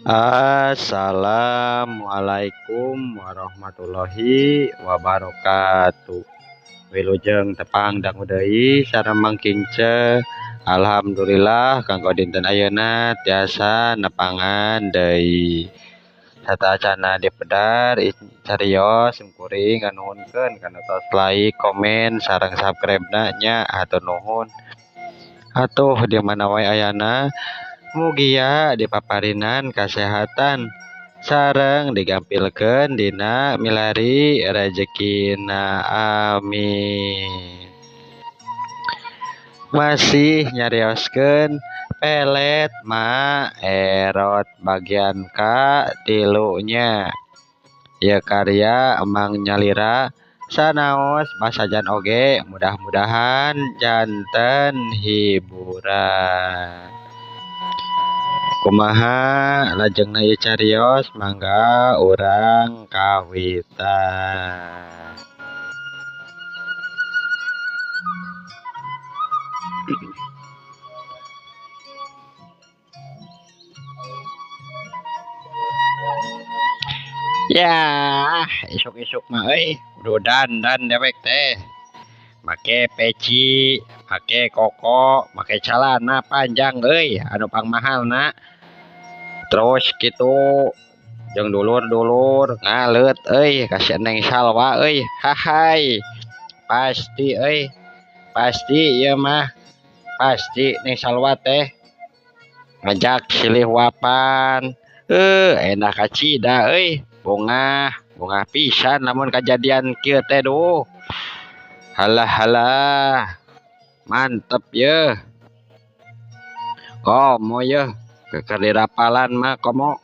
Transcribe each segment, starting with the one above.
Assalamualaikum warahmatullahi wabarakatuh. Wilujeng tepang dangu deui sareng kingce. Alhamdulillah kanggo dinten ayeuna tiasa nepangan deui. Satacana dipedar carios simkuring nganuhunkeun kana tos like, komen sareng subscribe-na nya hatur nuhun. Atuh di mana wae ayana mugia dipaparinan kasehatan sareng digampilkeun dina milari rezekina, amin. Masih nyarioskeun pelet ma erot bagian ka tilunya. Ieu karya Emang Nyalira sanaos pasajan oge mudah-mudahan janten hiburan. Kumaha lajengna ieu carios mangga urang kawitan. Ya, isuk-isuk mah euy, kudu dandan dewek teh. Make peci, make koko, make celana panjang euy, anu pangmahalna. Terus kitu jeung dulur-dulur ngaleut euy ka si Neng Salwa euy. Hahai. Pasti euy. Pasti ieu mah. Pasti Neng Salwa teh ngajak silih wapan. Enak kacida euy. Bungah pisan lamun kajadian kieu teh duh. Halah. Mantep yeuh. Komo yeuh. Keur dirapalan mah komo.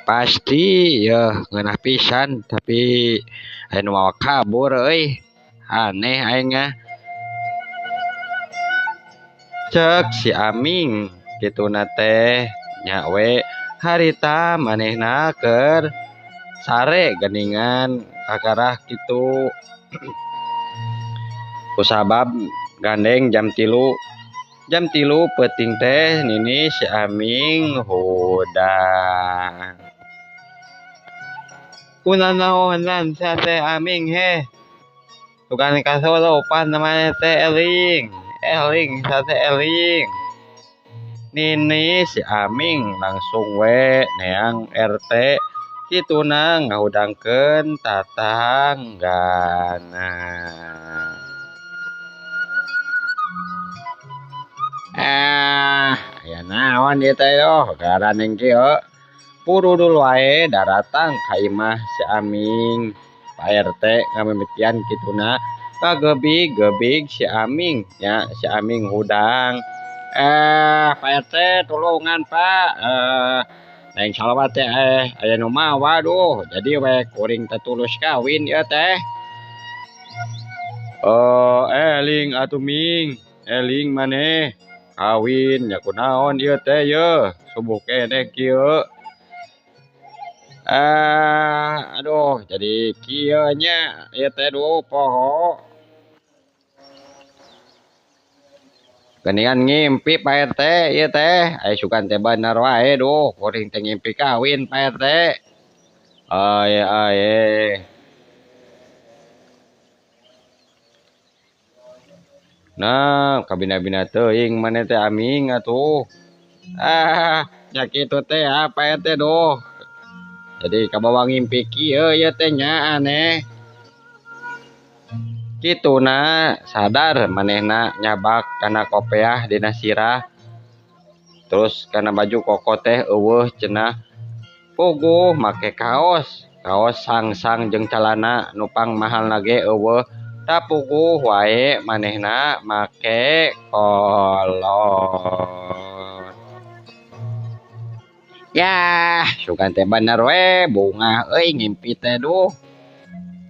Pasti yeuh ngeunah pisan tapi anu mawa kabur euy. Aneh aing mah. Cek si Aming kituna teh nya we harita manehna keur sare geningan kakarah kitu. Kusabab gandeng jam 3 peuting teh nini si Aming hudang. Kunaonan sa teh Aming he. Bukan kasolopan namanya teh Eling sa teh Eling. Nini si Aming langsung we neang RT kituna ngahudangkeun tatanggana. Aya naon ieu teh yo garaneng kieu. Purudul wae daratang ka imah si Aming. Pak RT ngamimitian kituna kagebig-gebig si Aming nya si Aming hudang. Pak RT tulungan Pak. Neng Salwa teh aya nu mawa duh. Jadi we kuring teh tulus kawin ieu teh. Eling atuh Ming. Eling maneh. Kawin nya kunaon ieu teh yeuh. Subuh keneh kieu. Aduh jadi kieu nya ieu teh duh poho. Geningan ngimpi Pak RT ieu teh. Aya sugan teh bener wae duh. Kuring teh ngimpi kawin Pak RT. Aye. Nah, kabina-bina teuing maneh teh Aming atuh. Nya kitu teh Pak RT duh. Jadi kabawa ngimpi kieu ieu teh nya aneh. Kituna sadar manehna nyabak kana kopeah dina sirah. Terus kana baju koko teh eueuh cenah. Puguh make kaos sangsang jeung calana nu pangmahalna ge eueuh. Da puguh wae manehna make kolor. Yah, sugan teh bener we bungah euy ngimpi teh duh.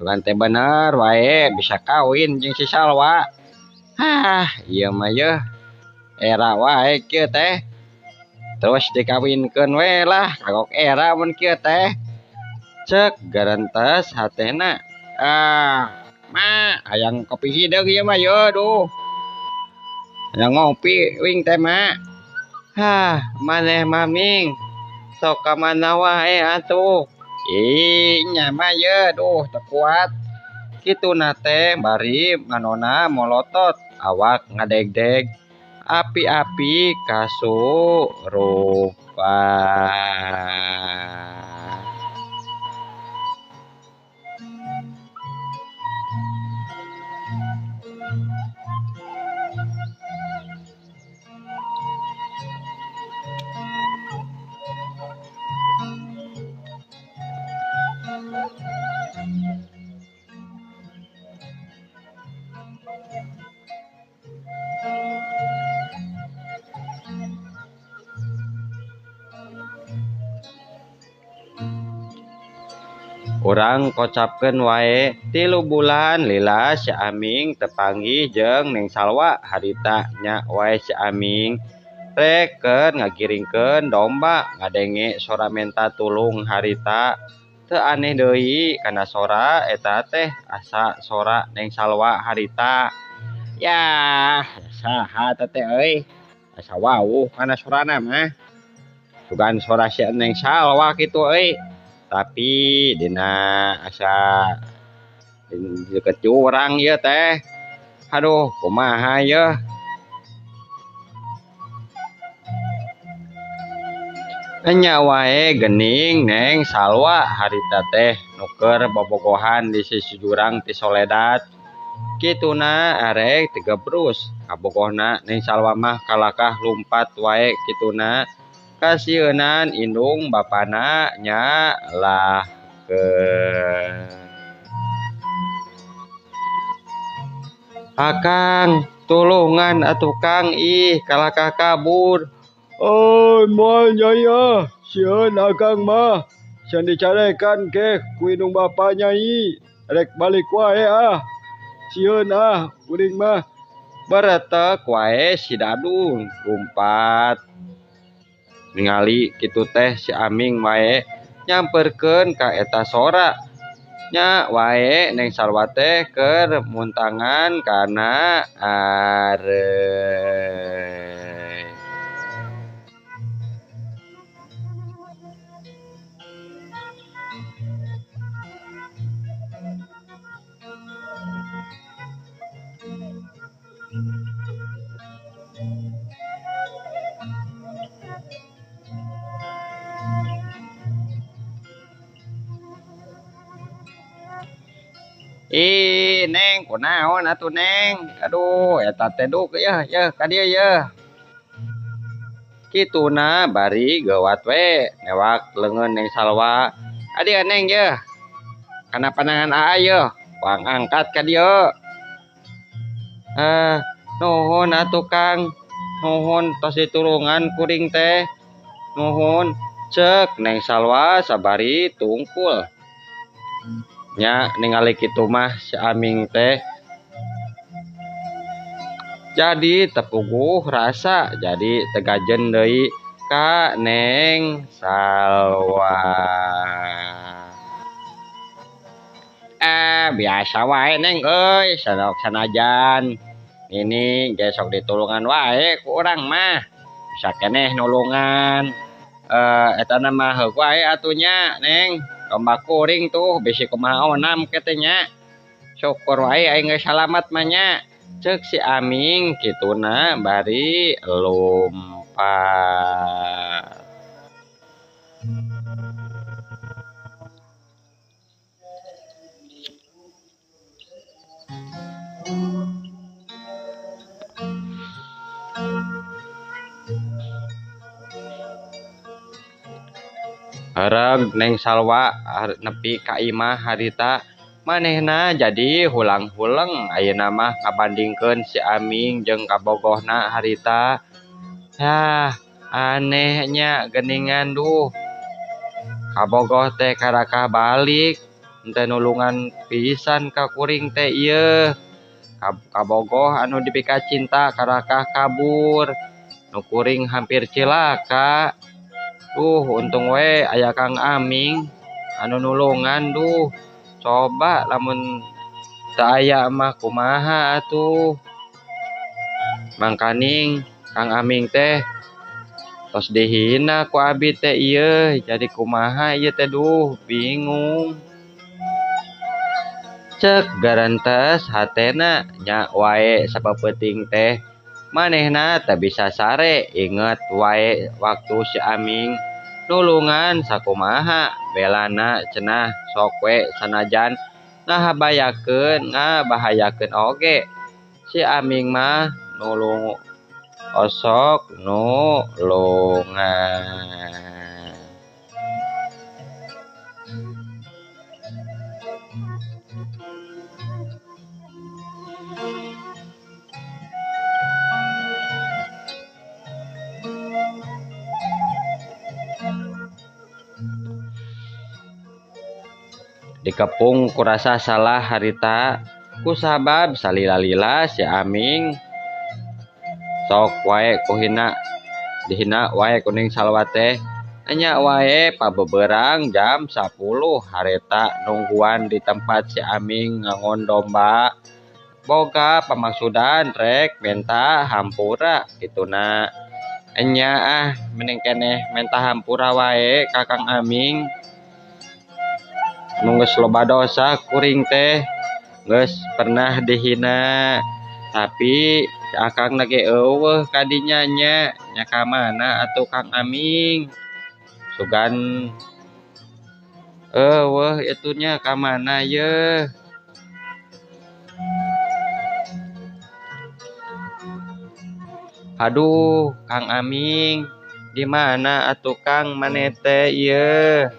Sugan teh bener wae bisa kawin jeung si Salwa. Ieu mah yeuh era wae kieu teh. Terus dikawinkeun we lah kagok era mun kieu teh. Cek garentes hatena. Ma, hayang kopi hideung ieu mah yeuh duh. Hayang ngopi wing teh ma. Maneh Maming sok ka mana wae atuh. Ih, nya mah ye duh teu kuat. Kituna teh bari manona molotot awak ngadegdeg api-api kasurupan. Urang kocapkeun wae 3 bulan lila si Aming tepanggih jeung Neng Salwa harita nya wae si Aming rek keur ngagiringkeun domba ngadenge sora menta tulung harita teu aneh deui kana sora eta teh asa sora Neng Salwa harita. Yah saha teh euy asa wawuh kana sorana mah sugan sora si Neng Salwa kitu euy. Tapi dina asa deket urang ieu teh aduh kumaha yeuh nya wae geuning Neng Salwa harita teh nu keur bobogohan di sisi jurang ti Soledad kituna arek tigebrus kabogohna Neng Salwa mah kalakah lumpat wae kituna kasieun indung bapana nya lah Akang tulungan atuh Kang ih kalakah kabur. Oh moal nyai sieun Akang mah can dicarekan ke ku indung bapa nyai rek balik wae sieun kuring mah baretek wae si Dadung lumpat ningali kitu teh si Aming wae nyamperkeun ka eta sora nya wae Neng Salwa teh keur muntangan kana areuy. Ih Neng kunaon atuh Neng aduh eta teh duk yeuh ka dieu yeuh kituna bari geuwat we newak leungeun Neng Salwa adieu Neng yeuh kana panangan yeuh wang angkat ka dieu nuhun atuh Kang nuhun tos ditulungan kuring teh nuhun ceuk Neng Salwa sabari tungkul nya ningali kitu mah si Aming teh jadi tepuguh rasa jadi tegajen deui ka Neng Salwa. Biasa wae Neng euy sanajan ini gesok ditulungan wae ku urang mah bisa keneh nulungan eta mah heug wae atuh nya Neng domba kuring tuh bisi kumaha onam kitu nya syukur wae aing geus salamet mah nya ceuk si Aming kituna bari lumpat. Hareg Neng Salwa nepi ka imah harita manehna jadi hulang-huleng ayeuna mah ngabandingkeun si Aming jeung kabogohna harita. Yah anehnya geuningan duh kabogoh teh karakah balik teu nulungan pisan ka kuring teh ieu kabogoh anu dipika cinta karakah kabur nu kuring hampir cilaka. Untung we aya Kang Aming anu nulungan coba lamun teu aya mah kumaha atuh mangkaning Kang Aming teh tos dihina ku abi teh ieu jadi kumaha ieu teh duh bingung. Cek garantes hatena nya wae sapeuting teh manehna teu bisa sare inget wae waktu si Aming nulungan sakumaha belana cenah sok we sanajan ngabahayakeun oge si Aming mah nulung osok nulungan. Dikepung kurasa salah harita kusabab salila-lila si Aming sok wae kuhina dihina wae kuning salwa teh nya wae pabeberang jam 10 harita nungguan di tempat si Aming ngangon domba boga pamaksudan rek menta hampura kituna nya mending keneh menta hampura wae Kakang Aming geus loba dosa kuring teh geus pernah dihina tapi Akang lagi eueuh kadinya nya ka mana atuh Kang Aming sugan eueuh itunya ka mana ye. Aduh Kang Aming di mana atuh Kang maneh teh ieu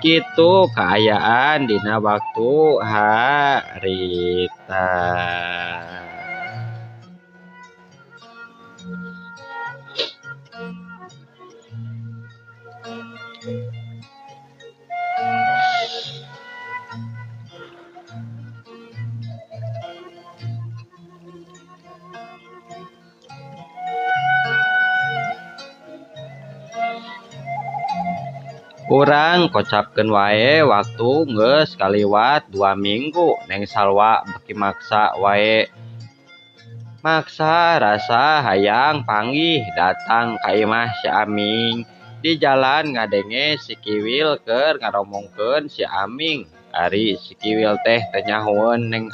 kitu kaayaan dina waktu harita. Urang kocapkeun wae waktu geus kaliwat 2 minggu neng salwa beki maksa wae. Maksa rasa hayang panggih datang ka imah si Aming. Di jalan ngadenge si Kiwil keur ngaromongkeun si Aming. Ari si Kiwil teh teu nyahoeun neng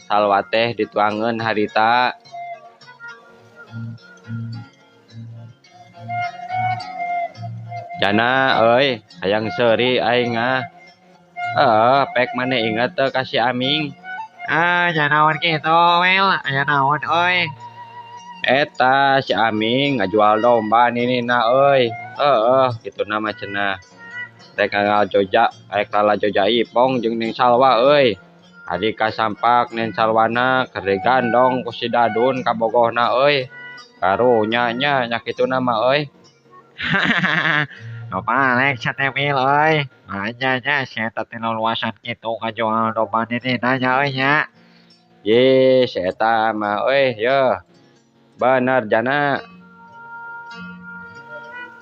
salwa teh dituangeun harita. Jana euy, hayang seuri aing pek maneh inget teu ka si Aming. Nya naon kitu wel, aya naon euy. Eta si Aming ngajual domba ninina euy. Kituna mah cenah. Rek lala joja ipong jeung ning salwa euy. Adi kasampak nen salwana keur digandong ku si Dadun ka bogohna euy. Karunya nya kituna mah euy. Nu palek satemil euy. Anya si eta teh luasan kitu ngajual domba ninina nya euy nya. Ye si eta mah euy yeuh. Bener jana.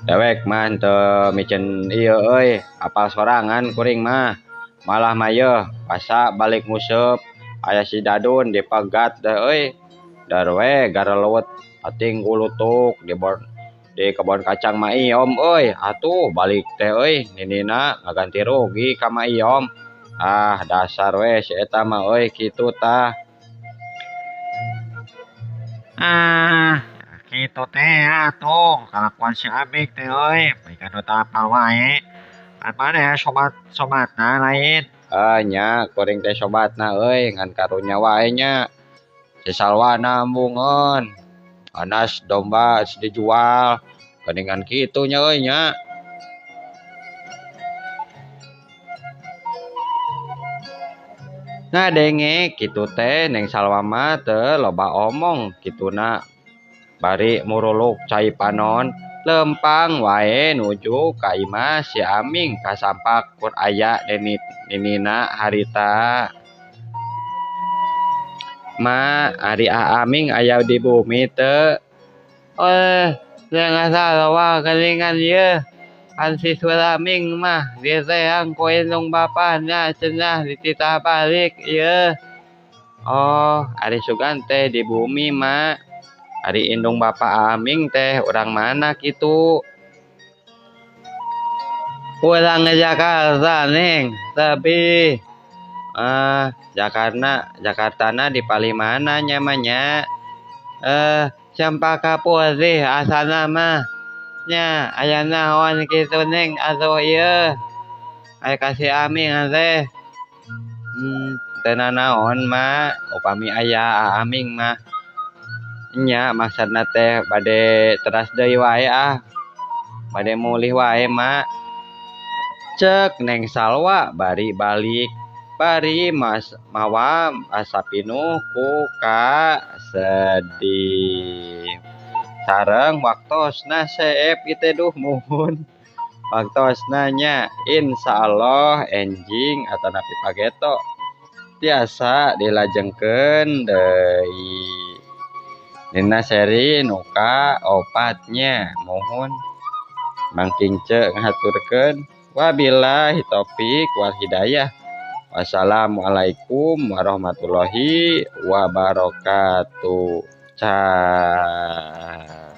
Dewek mah teu micen ieu euy, apal sorangan kuring mah. Malah mah yeuh basa balik nguseup aya si Dadun dipegat teh euy. Dar we garelewet ating gulutuk di kebon kacang Ma Iom euy. Atuh balik teh euy ninina ngaganti rugi ka Ma Iom. Dasar we si eta mah euy kitu tah. Kitu teh atuh kalakuan si Aming teh euy, pikeun nu teu apal wae. Kan maneh sobatna lain. Nya kuring teh sobatna euy ngan karunya wae nya. Si salwana embungeun. Anas domba dijual. Geuningan kitu nya euy nya. Ngadenge kitu teh neng salwa mah teu loba omong kituna. Bari muruluk cai panon lempang wae nuju ka imah si Aming kasampak kur aya ninina harita. Ma ari Aming aya di bumi teu? Jangan salwa geuningan ieu. Kan si Sulaming mah dieu teh ku indung bapana cenah dititah balik ieu. Ari Sugan teh di bumi mak. Ari indung Bapak Aming teh urang mana kitu? Urang Jakarta Neng, tapi Jakartana di Palimana nyamanya. Cempaka Putih asana mah. Nya aya naon kitu Neng atuh ieu. Aya kasih Aming teh. Teu naon mah, upami aya Aming mah. Nya maksudna teh bade teras deui wae bade mulih wae mak. Cek Neng Salwa bari balik bari mawa asa pinuh ku ka sedih sareng waktosna seep kita duh muhun waktosna nya insyaallah enjing atanapi pageto tiasa dilajengkeun deui. Dina seri nuka opatnya mohon mangkingce ngaturkeun wabillahi taufik wal hidayah. Wassalamualaikum warahmatullahi wabarakatuh. Cah.